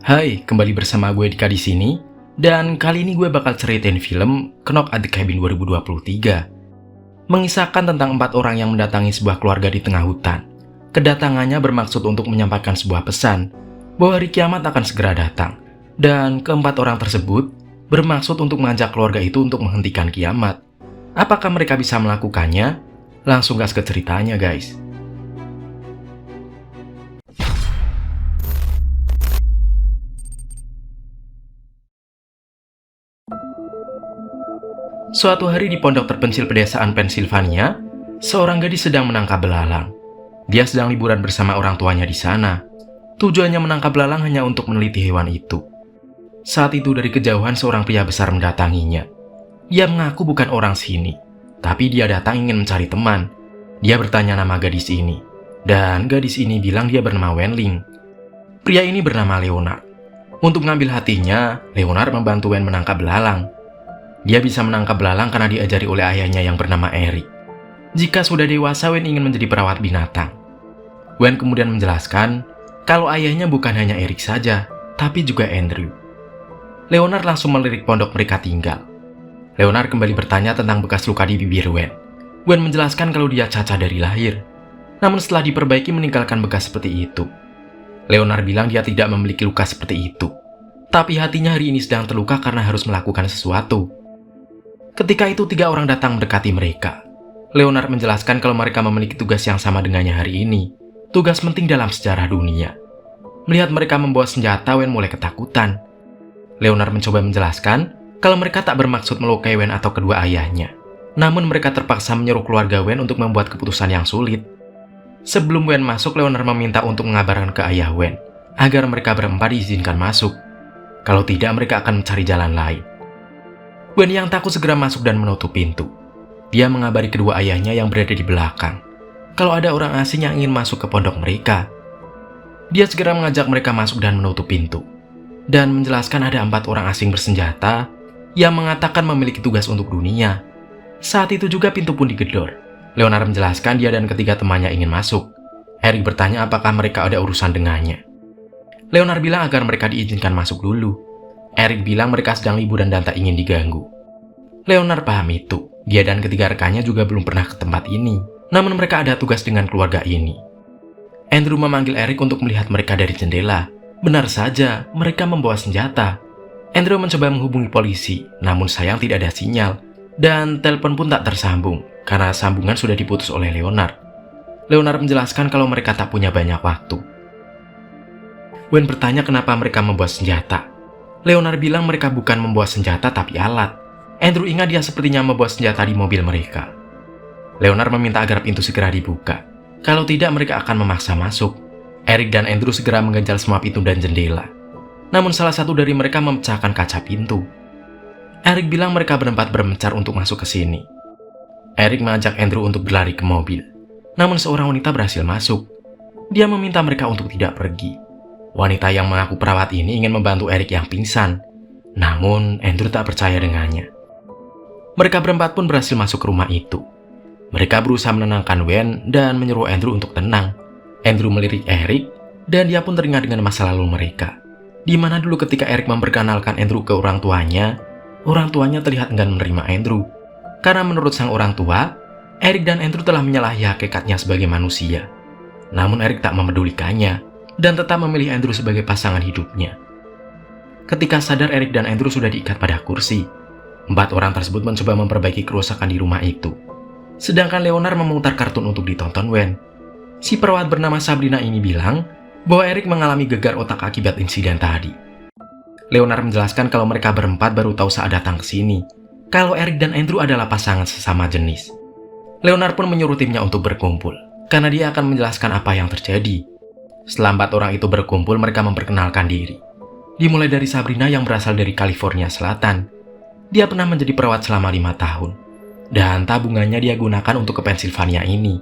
Hai, kembali bersama gue Dika di sini. Dan kali ini gue bakal ceritain film Knock at the Cabin 2023. Mengisahkan tentang 4 orang yang mendatangi sebuah keluarga di tengah hutan. Kedatangannya bermaksud untuk menyampaikan sebuah pesan bahwa hari kiamat akan segera datang. Dan keempat orang tersebut bermaksud untuk mengajak keluarga itu untuk menghentikan kiamat. Apakah mereka bisa melakukannya? Langsung gas ke ceritanya, guys. Suatu hari di pondok terpencil pedesaan Pennsylvania, seorang gadis sedang menangkap belalang. Dia sedang liburan bersama orang tuanya di sana. Tujuannya menangkap belalang hanya untuk meneliti hewan itu. Saat itu dari kejauhan seorang pria besar mendatanginya. Dia mengaku bukan orang sini, tapi dia datang ingin mencari teman. Dia bertanya nama gadis ini, dan gadis ini bilang dia bernama Wenling. Pria ini bernama Leonard. Untuk mengambil hatinya, Leonard membantu Wen menangkap belalang. Dia bisa menangkap belalang karena diajari oleh ayahnya yang bernama Eric. Jika sudah dewasa, Wen ingin menjadi perawat binatang. Wen kemudian menjelaskan kalau ayahnya bukan hanya Eric saja, tapi juga Andrew. Leonard langsung melirik pondok mereka tinggal. Leonard kembali bertanya tentang bekas luka di bibir Wen. Wen menjelaskan kalau dia cacat dari lahir, namun setelah diperbaiki meninggalkan bekas seperti itu. Leonard bilang dia tidak memiliki luka seperti itu, tapi hatinya hari ini sedang terluka karena harus melakukan sesuatu. Ketika itu 3 orang datang mendekati mereka. Leonard menjelaskan kalau mereka memiliki tugas yang sama dengannya hari ini. Tugas penting dalam sejarah dunia. Melihat mereka membawa senjata, Wen mulai ketakutan. Leonard mencoba menjelaskan kalau mereka tak bermaksud melukai Wen atau kedua ayahnya. Namun mereka terpaksa menyuruh keluarga Wen untuk membuat keputusan yang sulit. Sebelum Wen masuk, Leonard meminta untuk mengabarkan ke ayah Wen agar mereka berempat diizinkan masuk. Kalau tidak, mereka akan mencari jalan lain. Wen yang takut segera masuk dan menutup pintu. Dia mengabari kedua ayahnya yang berada di belakang kalau ada orang asing yang ingin masuk ke pondok mereka. Dia segera mengajak mereka masuk dan menutup pintu, dan menjelaskan ada 4 orang asing bersenjata yang mengatakan memiliki tugas untuk dunia. Saat itu juga pintu pun digedor. Leonard menjelaskan dia dan ketiga temannya ingin masuk. Eric bertanya apakah mereka ada urusan dengannya. Leonard bilang agar mereka diizinkan masuk dulu. Eric bilang mereka sedang liburan dan tak ingin diganggu. Leonard paham itu. Dia dan ketiga rekannya juga belum pernah ke tempat ini. Namun mereka ada tugas dengan keluarga ini. Andrew memanggil Eric untuk melihat mereka dari jendela. Benar saja, mereka membawa senjata. Andrew mencoba menghubungi polisi, namun sayang tidak ada sinyal. Dan telepon pun tak tersambung, karena sambungan sudah diputus oleh Leonard. Leonard menjelaskan kalau mereka tak punya banyak waktu. Wen bertanya kenapa mereka membawa senjata. Leonard bilang mereka bukan membawa senjata tapi alat. Andrew ingat dia sepertinya membawa senjata di mobil mereka. Leonard meminta agar pintu segera dibuka. Kalau tidak mereka akan memaksa masuk. Eric dan Andrew segera mengganjal semua pintu dan jendela. Namun salah satu dari mereka memecahkan kaca pintu. Eric bilang mereka berempat bermencar untuk masuk ke sini. Eric mengajak Andrew untuk berlari ke mobil. Namun seorang wanita berhasil masuk. Dia meminta mereka untuk tidak pergi. Wanita yang mengaku perawat ini ingin membantu Eric yang pingsan. Namun, Andrew tak percaya dengannya. Mereka berempat pun berhasil masuk ke rumah itu. Mereka berusaha menenangkan Wen dan menyuruh Andrew untuk tenang. Andrew melirik Eric, dan dia pun teringat dengan masa lalu mereka. Di mana dulu ketika Eric memperkenalkan Andrew ke orang tuanya terlihat enggan menerima Andrew. Karena menurut sang orang tua, Eric dan Andrew telah menyalahi hakikatnya sebagai manusia. Namun Eric tak memedulikannya dan tetap memilih Andrew sebagai pasangan hidupnya. Ketika sadar, Eric dan Andrew sudah diikat pada kursi. 4 orang tersebut mencoba memperbaiki kerusakan di rumah itu. Sedangkan Leonard memutar kartun untuk ditonton Wen. Si perawat bernama Sabrina ini bilang bahwa Eric mengalami gegar otak akibat insiden tadi. Leonard menjelaskan kalau mereka berempat baru tahu saat datang ke sini, kalau Eric dan Andrew adalah pasangan sesama jenis. Leonard pun menyuruh timnya untuk berkumpul, karena dia akan menjelaskan apa yang terjadi. Setelah 4 orang itu berkumpul, mereka memperkenalkan diri. Dimulai dari Sabrina yang berasal dari California Selatan. Dia pernah menjadi perawat selama 5 tahun. Dan tabungannya dia gunakan untuk ke Pennsylvania ini.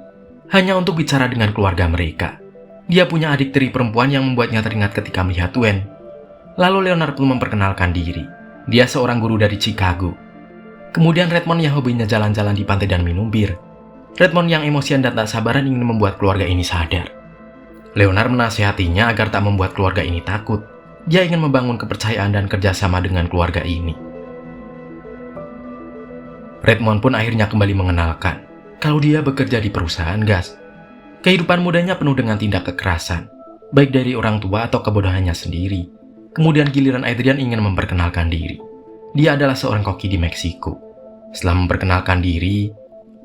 Hanya untuk bicara dengan keluarga mereka. Dia punya adik tiri perempuan yang membuatnya teringat ketika melihat Wen. Lalu Leonard pun memperkenalkan diri. Dia seorang guru dari Chicago. Kemudian Redmond yang hobinya jalan-jalan di pantai dan minum bir. Redmond yang emosian dan tak sabaran ingin membuat keluarga ini sadar. Leonard menasihatinya agar tak membuat keluarga ini takut. Dia ingin membangun kepercayaan dan kerjasama dengan keluarga ini. Redmond pun akhirnya kembali mengenalkan kalau dia bekerja di perusahaan gas. Kehidupan mudanya penuh dengan tindak kekerasan, baik dari orang tua atau kebodohannya sendiri. Kemudian giliran Adrian ingin memperkenalkan diri. Dia adalah seorang koki di Meksiko. Setelah memperkenalkan diri,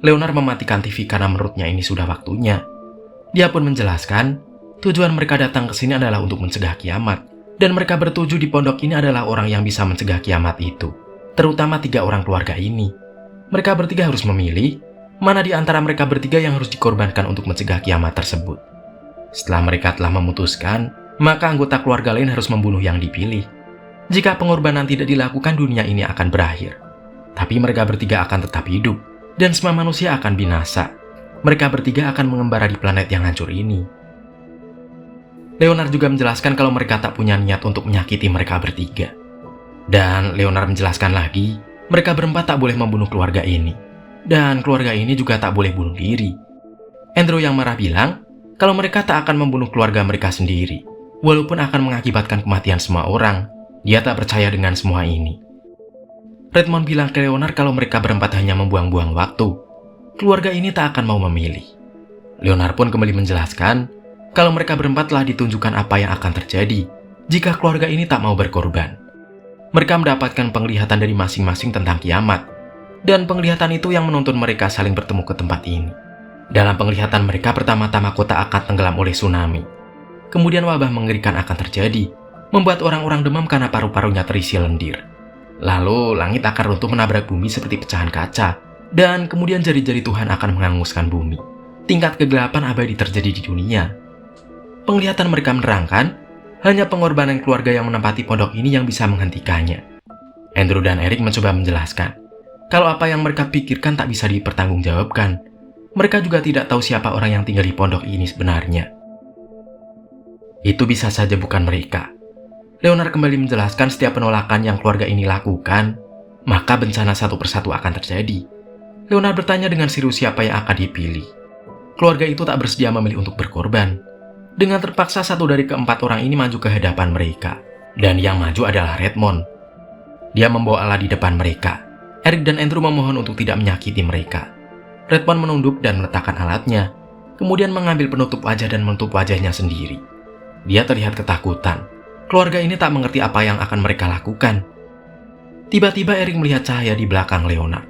Leonard mematikan TV karena menurutnya ini sudah waktunya. Dia pun menjelaskan, tujuan mereka datang ke sini adalah untuk mencegah kiamat. Dan mereka bertuju di pondok ini adalah orang yang bisa mencegah kiamat itu. Terutama 3 orang keluarga ini. Mereka bertiga harus memilih mana di antara mereka bertiga yang harus dikorbankan untuk mencegah kiamat tersebut. Setelah mereka telah memutuskan, maka anggota keluarga lain harus membunuh yang dipilih. Jika pengorbanan tidak dilakukan, dunia ini akan berakhir. Tapi mereka bertiga akan tetap hidup, dan semua manusia akan binasa. Mereka bertiga akan mengembara di planet yang hancur ini. Leonard juga menjelaskan kalau mereka tak punya niat untuk menyakiti mereka bertiga. Dan Leonard menjelaskan lagi, mereka berempat tak boleh membunuh keluarga ini. Dan keluarga ini juga tak boleh bunuh diri. Andrew yang marah bilang, kalau mereka tak akan membunuh keluarga mereka sendiri, walaupun akan mengakibatkan kematian semua orang. Dia tak percaya dengan semua ini. Redmond bilang ke Leonard kalau mereka berempat hanya membuang-buang waktu. Keluarga ini tak akan mau memilih. Leonard pun kembali menjelaskan kalau mereka berempat telah ditunjukkan apa yang akan terjadi jika keluarga ini tak mau berkorban. Mereka mendapatkan penglihatan dari masing-masing tentang kiamat. Dan penglihatan itu yang menuntun mereka saling bertemu ke tempat ini. Dalam penglihatan mereka, pertama-tama kota akan tenggelam oleh tsunami. Kemudian wabah mengerikan akan terjadi, membuat orang-orang demam karena paru-parunya terisi lendir. Lalu langit akan runtuh menabrak bumi seperti pecahan kaca, dan kemudian jari-jari Tuhan akan menghanguskan bumi. Tingkat kegelapan abadi terjadi di dunia. Penglihatan mereka menerangkan, hanya pengorbanan keluarga yang menempati pondok ini yang bisa menghentikannya. Andrew dan Eric mencoba menjelaskan kalau apa yang mereka pikirkan tak bisa dipertanggungjawabkan. Mereka juga tidak tahu siapa orang yang tinggal di pondok ini sebenarnya. Itu bisa saja bukan mereka. Leonard kembali menjelaskan setiap penolakan yang keluarga ini lakukan, maka bencana satu persatu akan terjadi. Leonard bertanya dengan serius siapa yang akan dipilih. Keluarga itu tak bersedia memilih untuk berkorban. Dengan terpaksa 1 dari ke-4 orang ini maju ke hadapan mereka. Dan yang maju adalah Redmond. Dia membawa alat di depan mereka. Eric dan Andrew memohon untuk tidak menyakiti mereka. Redmond menunduk dan meletakkan alatnya, kemudian mengambil penutup wajah dan menutup wajahnya sendiri. Dia terlihat ketakutan. Keluarga ini tak mengerti apa yang akan mereka lakukan. Tiba-tiba Eric melihat cahaya di belakang Leonard.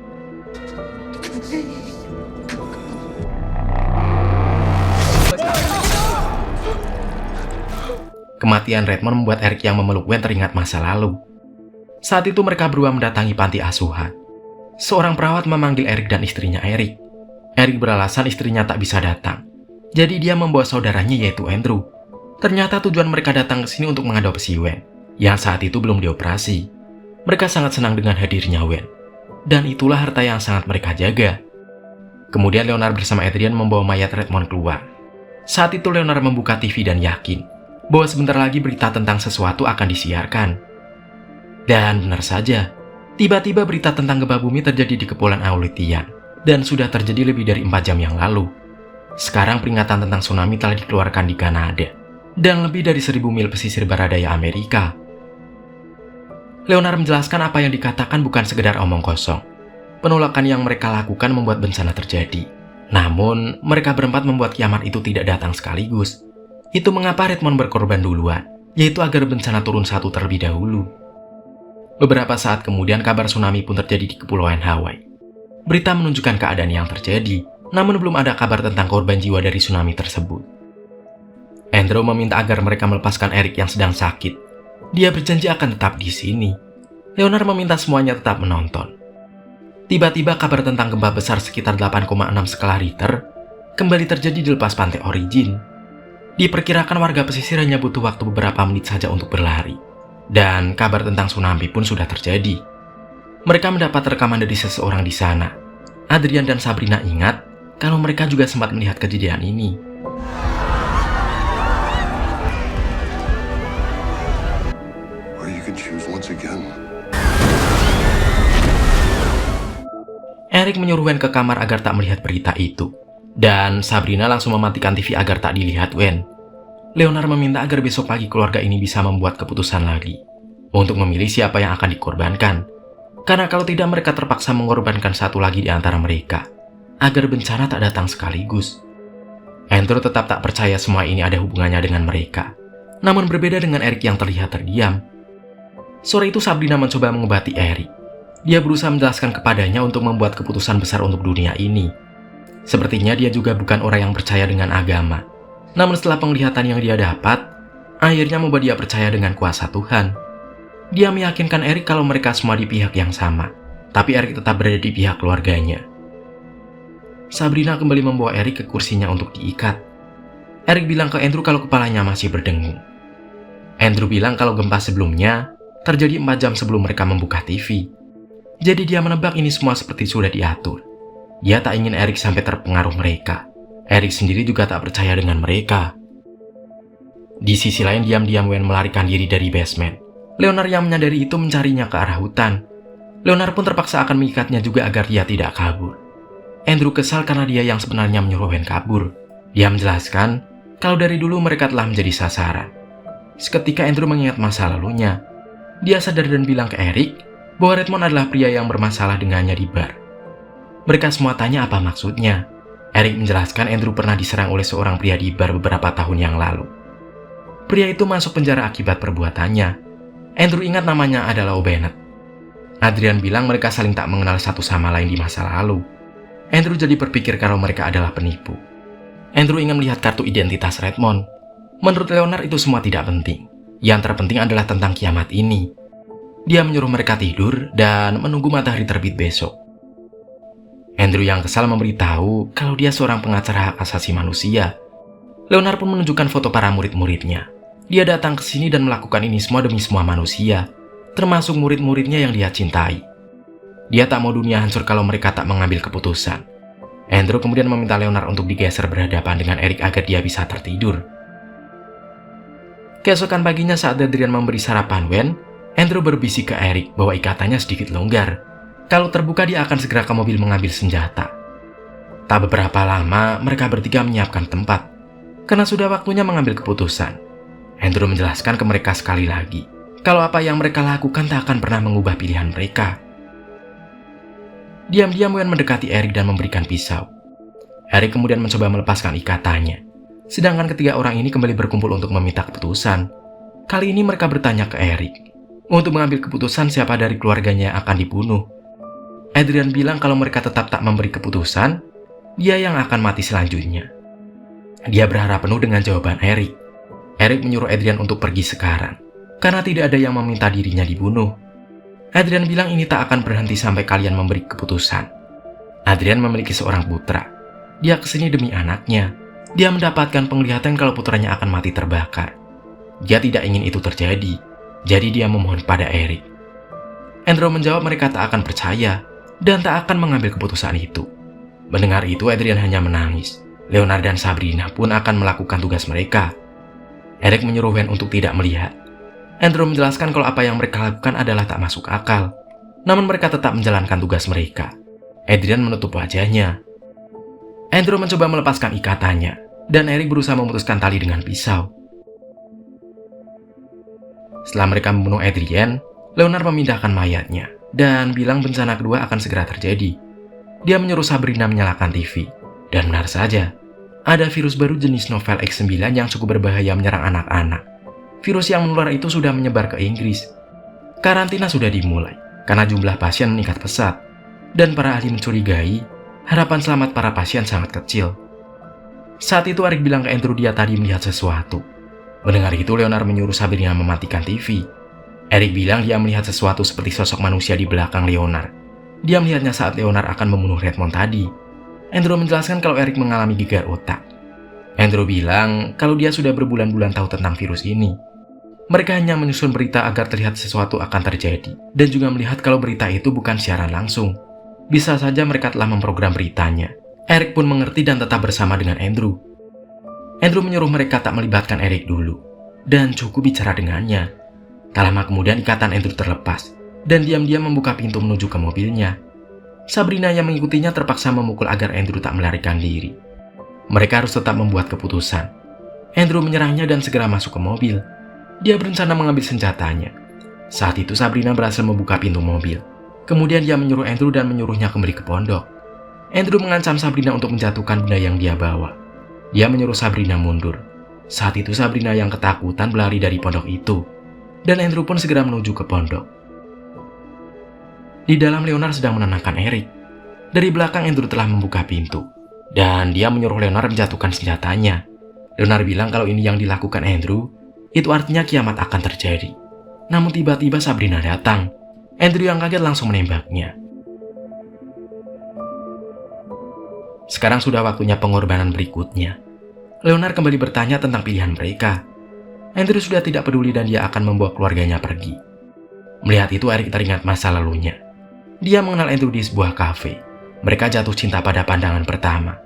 Kematian Redmond membuat Eric yang memeluk Gwen teringat masa lalu. Saat itu mereka berdua mendatangi panti asuhan. Seorang perawat memanggil Eric dan istrinya Eric. Eric beralasan istrinya tak bisa datang. Jadi dia membawa saudaranya yaitu Andrew. Ternyata tujuan mereka datang ke sini untuk mengadopsi Gwen, yang saat itu belum dioperasi. Mereka sangat senang dengan hadirnya Gwen. Dan itulah harta yang sangat mereka jaga. Kemudian Leonard bersama Adrian membawa mayat Redmond keluar. Saat itu Leonard membuka TV dan yakin bahwa sebentar lagi berita tentang sesuatu akan disiarkan. Dan benar saja, tiba-tiba berita tentang gempa bumi terjadi di Kepulauan Aleutian dan sudah terjadi lebih dari 4 jam yang lalu. Sekarang peringatan tentang tsunami telah dikeluarkan di Kanada dan lebih dari 1000 mil pesisir barat daya Amerika. Leonard menjelaskan apa yang dikatakan bukan sekedar omong kosong. Penolakan yang mereka lakukan membuat bencana terjadi. Namun, mereka berempat membuat kiamat itu tidak datang sekaligus. Itu mengapa Redmond berkorban duluan, yaitu agar bencana turun satu terlebih dahulu. Beberapa saat kemudian kabar tsunami pun terjadi di Kepulauan Hawaii. Berita menunjukkan keadaan yang terjadi, namun belum ada kabar tentang korban jiwa dari tsunami tersebut. Andrew meminta agar mereka melepaskan Eric yang sedang sakit. Dia berjanji akan tetap di sini. Leonard meminta semuanya tetap menonton. Tiba-tiba kabar tentang gempa besar sekitar 8,6 skala Richter kembali terjadi di lepas pantai Origin. Diperkirakan warga pesisir hanya butuh waktu beberapa menit saja untuk berlari. Dan kabar tentang tsunami pun sudah terjadi. Mereka mendapat rekaman dari seseorang di sana. Adrian dan Sabrina ingat kalau mereka juga sempat melihat kejadian ini. Eric menyuruh Gwen ke kamar agar tak melihat berita itu. Dan Sabrina langsung mematikan TV agar tak dilihat Gwen. Leonard meminta agar besok pagi keluarga ini bisa membuat keputusan lagi untuk memilih siapa yang akan dikorbankan. Karena kalau tidak mereka terpaksa mengorbankan satu lagi di antara mereka agar bencana tak datang sekaligus. Andrew tetap tak percaya semua ini ada hubungannya dengan mereka. Namun berbeda dengan Eric yang terlihat terdiam. Sore itu Sabrina mencoba mengobati Eric. Dia berusaha menjelaskan kepadanya untuk membuat keputusan besar untuk dunia ini. Sepertinya dia juga bukan orang yang percaya dengan agama. Namun setelah penglihatan yang dia dapat, akhirnya membuat dia percaya dengan kuasa Tuhan. Dia meyakinkan Eric kalau mereka semua di pihak yang sama, tapi Eric tetap berada di pihak keluarganya. Sabrina kembali membawa Eric ke kursinya untuk diikat. Eric bilang ke Andrew kalau kepalanya masih berdengung. Andrew bilang kalau gempa sebelumnya terjadi 4 jam sebelum mereka membuka TV. Jadi dia menebak ini semua seperti sudah diatur. Dia tak ingin Eric sampai terpengaruh mereka. Eric sendiri juga tak percaya dengan mereka. Di sisi lain, diam-diam Wen melarikan diri dari basement. Leonard yang menyadari itu mencarinya ke arah hutan. Leonard pun terpaksa akan mengikatnya juga agar dia tidak kabur. Andrew kesal karena dia yang sebenarnya menyuruh Wen kabur. Dia menjelaskan kalau dari dulu mereka telah menjadi sasaran. Seketika Andrew mengingat masa lalunya. Dia sadar dan bilang ke Eric bahwa Redmond adalah pria yang bermasalah dengannya di bar. Mereka semua tanya apa maksudnya. Eric menjelaskan Andrew pernah diserang oleh seorang pria di bar beberapa tahun yang lalu. Pria itu masuk penjara akibat perbuatannya. Andrew ingat namanya adalah O'Bennett. Adrian bilang mereka saling tak mengenal satu sama lain di masa lalu. Andrew jadi berpikir kalau mereka adalah penipu. Andrew ingin melihat kartu identitas Redmond. Menurut Leonard itu semua tidak penting. Yang terpenting adalah tentang kiamat ini. Dia menyuruh mereka tidur dan menunggu matahari terbit besok. Andrew yang kesal memberitahu kalau dia seorang pengacara hak asasi manusia. Leonard pun menunjukkan foto para murid-muridnya. Dia datang ke sini dan melakukan ini semua demi semua manusia, termasuk murid-muridnya yang dia cintai. Dia tak mau dunia hancur kalau mereka tak mengambil keputusan. Andrew kemudian meminta Leonard untuk digeser berhadapan dengan Eric agar dia bisa tertidur. Keesokan paginya saat Adrian memberi sarapan Wen, Andrew berbisik ke Eric bahwa ikatannya sedikit longgar. Kalau terbuka dia akan segera ke mobil mengambil senjata. Tak beberapa lama mereka bertiga menyiapkan tempat, karena sudah waktunya mengambil keputusan. Andrew menjelaskan ke mereka sekali lagi, kalau apa yang mereka lakukan tak akan pernah mengubah pilihan mereka. Diam-diam Wen mendekati Eric dan memberikan pisau. Eric kemudian mencoba melepaskan ikatannya. Sedangkan ketiga orang ini kembali berkumpul untuk meminta keputusan. Kali ini mereka bertanya ke Eric untuk mengambil keputusan siapa dari keluarganya yang akan dibunuh. Adrian bilang kalau mereka tetap tak memberi keputusan, dia yang akan mati selanjutnya. Dia berharap penuh dengan jawaban Eric. Eric menyuruh Adrian untuk pergi sekarang, karena tidak ada yang meminta dirinya dibunuh. Adrian bilang ini tak akan berhenti sampai kalian memberi keputusan. Adrian memiliki seorang putra. Dia kesini demi anaknya. Dia mendapatkan penglihatan kalau putranya akan mati terbakar. Dia tidak ingin itu terjadi, jadi dia memohon pada Eric. Andrew menjawab mereka tak akan percaya dan tak akan mengambil keputusan itu. Mendengar itu, Adrian hanya menangis. Leonard dan Sabrina pun akan melakukan tugas mereka. Eric menyuruh Wen untuk tidak melihat. Andrew menjelaskan kalau apa yang mereka lakukan adalah tak masuk akal, namun mereka tetap menjalankan tugas mereka. Adrian menutup wajahnya. Andrew mencoba melepaskan ikatannya, dan Eric berusaha memutuskan tali dengan pisau. Setelah mereka membunuh Adrian, Leonard memindahkan mayatnya, dan bilang bencana kedua akan segera terjadi. Dia menyuruh Sabrina menyalakan TV, dan benar saja, ada virus baru jenis novel X9 yang cukup berbahaya menyerang anak-anak. Virus yang menular itu sudah menyebar ke Inggris. Karantina sudah dimulai, karena jumlah pasien meningkat pesat, dan para ahli mencurigai harapan selamat para pasien sangat kecil. Saat itu Eric bilang ke Andrew dia tadi melihat sesuatu. Mendengar itu, Leonard menyuruh Sabrina mematikan TV. Eric bilang dia melihat sesuatu seperti sosok manusia di belakang Leonard. Dia melihatnya saat Leonard akan membunuh Redmond tadi. Andrew menjelaskan kalau Eric mengalami gegar otak. Andrew bilang kalau dia sudah berbulan-bulan tahu tentang virus ini. Mereka hanya menyusun berita agar terlihat sesuatu akan terjadi, dan juga melihat kalau berita itu bukan siaran langsung. Bisa saja mereka telah memprogram beritanya. Eric pun mengerti dan tetap bersama dengan Andrew. Andrew menyuruh mereka tak melibatkan Eric dulu, dan cukup bicara dengannya. Tak lama kemudian ikatan Andrew terlepas, dan diam-diam membuka pintu menuju ke mobilnya. Sabrina yang mengikutinya terpaksa memukul agar Andrew tak melarikan diri. Mereka harus tetap membuat keputusan. Andrew menyerangnya dan segera masuk ke mobil. Dia berencana mengambil senjatanya. Saat itu Sabrina berhasil membuka pintu mobil. Kemudian dia menyuruh Andrew dan menyuruhnya kembali ke pondok. Andrew mengancam Sabrina untuk menjatuhkan benda yang dia bawa. Dia menyuruh Sabrina mundur. Saat itu Sabrina yang ketakutan berlari dari pondok itu. Dan Andrew pun segera menuju ke pondok. Di dalam Leonard sedang menenangkan Eric. Dari belakang Andrew telah membuka pintu. Dan dia menyuruh Leonard menjatuhkan senjatanya. Leonard bilang kalau ini yang dilakukan Andrew, itu artinya kiamat akan terjadi. Namun tiba-tiba Sabrina datang. Andrew yang kaget langsung menembaknya. Sekarang sudah waktunya pengorbanan berikutnya. Leonard kembali bertanya tentang pilihan mereka. Andrew sudah tidak peduli dan dia akan membawa keluarganya pergi. Melihat itu Eric teringat masa lalunya. Dia mengenal Andrew di sebuah kafe. Mereka jatuh cinta pada pandangan pertama.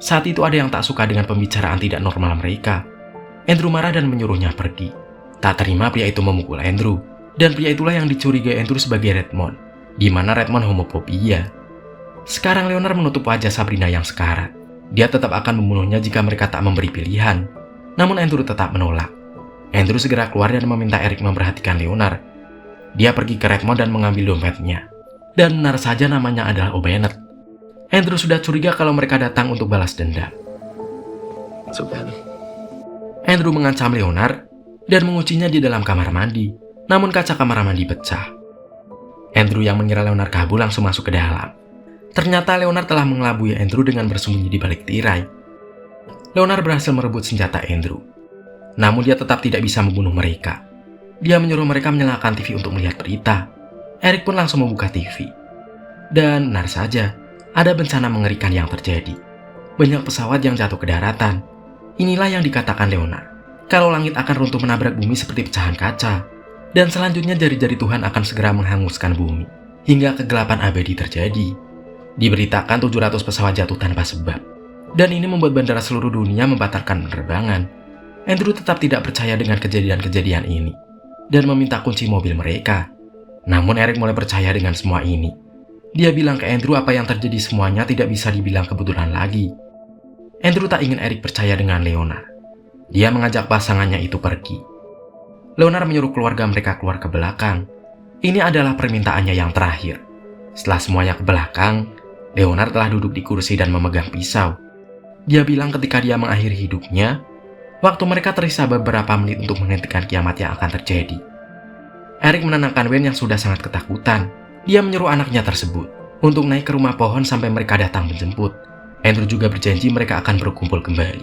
Saat itu ada yang tak suka dengan pembicaraan tidak normal mereka. Andrew marah dan menyuruhnya pergi. Tak terima pria itu memukul Andrew. Dan pria itulah yang dicurigai Andrew sebagai Redmond, di mana Redmond homofobia. Sekarang Leonard menutup wajah Sabrina yang sekarat. Dia tetap akan membunuhnya jika mereka tak memberi pilihan. Namun Andrew tetap menolak. Andrew segera keluar dan meminta Eric memperhatikan Leonard. Dia pergi ke Redmond dan mengambil dompetnya. Dan benar saja namanya adalah O'Bennett. Andrew sudah curiga kalau mereka datang untuk balas dendam. Andrew mengancam Leonard dan menguncinya di dalam kamar mandi. Namun kaca kamar mandi pecah. Andrew yang mengira Leonard kabur langsung masuk ke dalam. Ternyata Leonard telah mengelabui Andrew dengan bersembunyi di balik tirai. Leonard berhasil merebut senjata Andrew. Namun dia tetap tidak bisa membunuh mereka. Dia menyuruh mereka menyalakan TV untuk melihat berita. Eric pun langsung membuka TV. Dan benar saja, ada bencana mengerikan yang terjadi. Banyak pesawat yang jatuh ke daratan. Inilah yang dikatakan Leonard. Kalau langit akan runtuh menabrak bumi seperti pecahan kaca. Dan selanjutnya jari-jari Tuhan akan segera menghanguskan bumi. Hingga kegelapan abadi terjadi. Diberitakan 700 pesawat jatuh tanpa sebab. Dan ini membuat bandara seluruh dunia membatalkan penerbangan. Andrew tetap tidak percaya dengan kejadian-kejadian ini. Dan meminta kunci mobil mereka. Namun Eric mulai percaya dengan semua ini. Dia bilang ke Andrew apa yang terjadi semuanya tidak bisa dibilang kebetulan lagi. Andrew tak ingin Eric percaya dengan Leonard. Dia mengajak pasangannya itu pergi. Leonard menyuruh keluarga mereka keluar ke belakang. Ini adalah permintaannya yang terakhir. Setelah semuanya ke belakang, Leonard telah duduk di kursi dan memegang pisau. Dia bilang ketika dia mengakhiri hidupnya, waktu mereka tersisa beberapa menit untuk menghentikan kiamat yang akan terjadi. Eric menenangkan Wayne yang sudah sangat ketakutan. Dia menyuruh anaknya tersebut untuk naik ke rumah pohon sampai mereka datang menjemput. Andrew juga berjanji mereka akan berkumpul kembali.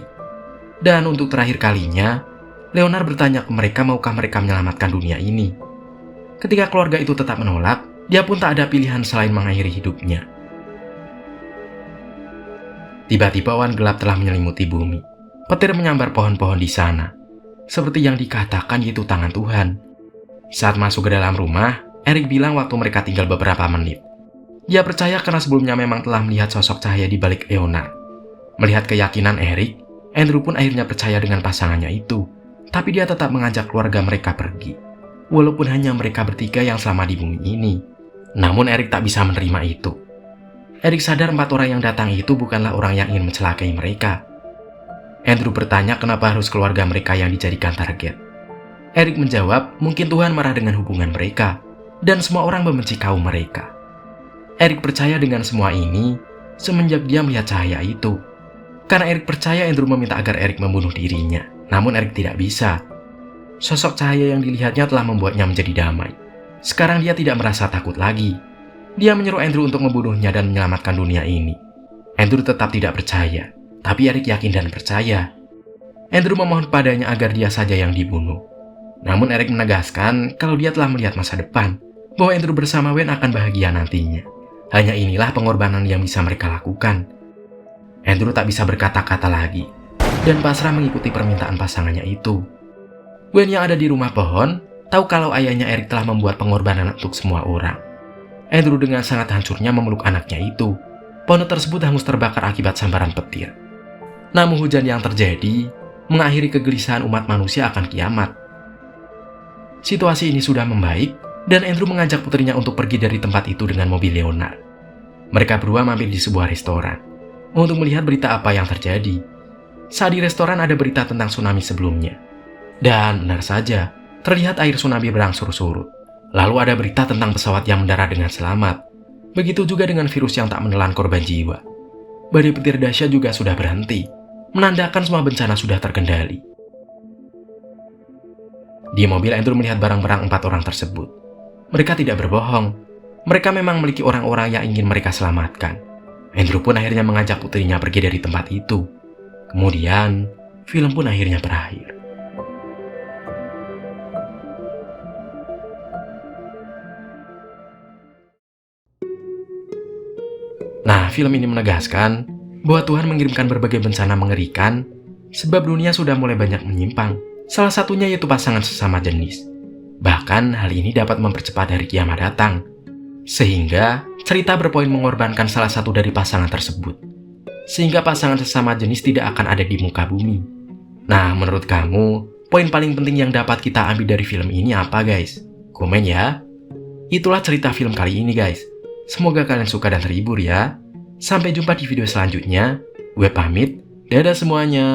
Dan untuk terakhir kalinya, Leonard bertanya ke mereka maukah mereka menyelamatkan dunia ini. Ketika keluarga itu tetap menolak, dia pun tak ada pilihan selain mengakhiri hidupnya. Tiba-tiba awan gelap telah menyelimuti bumi. Petir menyambar pohon-pohon di sana. Seperti yang dikatakan yaitu tangan Tuhan. Saat masuk ke dalam rumah, Eric bilang waktu mereka tinggal beberapa menit. Dia percaya karena sebelumnya memang telah melihat sosok cahaya di balik Leonard. Melihat keyakinan Eric, Andrew pun akhirnya percaya dengan pasangannya itu. Tapi dia tetap mengajak keluarga mereka pergi. Walaupun hanya mereka bertiga yang selama di bumi ini. Namun Eric tak bisa menerima itu. Eric sadar 4 orang yang datang itu bukanlah orang yang ingin mencelakai mereka. Andrew bertanya kenapa harus keluarga mereka yang dijadikan target. Eric menjawab mungkin Tuhan marah dengan hubungan mereka. Dan semua orang membenci kaum mereka. Eric percaya dengan semua ini semenjak dia melihat cahaya itu. Karena Eric percaya Andrew meminta agar Eric membunuh dirinya. Namun Eric tidak bisa. Sosok cahaya yang dilihatnya telah membuatnya menjadi damai. Sekarang dia tidak merasa takut lagi. Dia menyuruh Andrew untuk membunuhnya dan menyelamatkan dunia ini. Andrew tetap tidak percaya. Tapi Eric yakin dan percaya. Andrew memohon padanya agar dia saja yang dibunuh. Namun Eric menegaskan kalau dia telah melihat masa depan. Bahwa Andrew bersama Wayne akan bahagia nantinya. Hanya inilah pengorbanan yang bisa mereka lakukan. Andrew tak bisa berkata-kata lagi. Dan pasrah mengikuti permintaan pasangannya itu. Wayne yang ada di rumah pohon tahu kalau ayahnya Eric telah membuat pengorbanan untuk semua orang. Andrew dengan sangat hancurnya memeluk anaknya itu. Pohon tersebut hangus terbakar akibat sambaran petir. Namun hujan yang terjadi mengakhiri kegelisahan umat manusia akan kiamat. Situasi ini sudah membaik dan Andrew mengajak putrinya untuk pergi dari tempat itu dengan mobil Leonard. Mereka berdua mampir di sebuah restoran untuk melihat berita apa yang terjadi. saat di restoran ada berita tentang tsunami sebelumnya. Dan benar saja, terlihat air tsunami berangsur surut. Lalu ada berita tentang pesawat yang mendarat dengan selamat. Begitu juga dengan virus yang tak menelan korban jiwa. Badai petir dahsyat juga sudah berhenti, menandakan semua bencana sudah terkendali. Di mobil, Andrew melihat barang-barang 4 orang tersebut. Mereka tidak berbohong. Mereka memang memiliki orang-orang yang ingin mereka selamatkan. Andrew pun akhirnya mengajak putrinya pergi dari tempat itu. Kemudian, film pun akhirnya berakhir. Nah, film ini menegaskan bahwa Tuhan mengirimkan berbagai bencana mengerikan sebab dunia sudah mulai banyak menyimpang. Salah satunya yaitu pasangan sesama jenis. Bahkan hal ini dapat mempercepat hari kiamat datang. Sehingga cerita berpoin mengorbankan salah satu dari pasangan tersebut. Sehingga pasangan sesama jenis tidak akan ada di muka bumi. Nah, menurut kamu, poin paling penting yang dapat kita ambil dari film ini apa guys? Komen ya. Itulah cerita film kali ini guys. Semoga kalian suka dan terhibur ya. Sampai jumpa di video selanjutnya. Gue pamit. Dadah semuanya.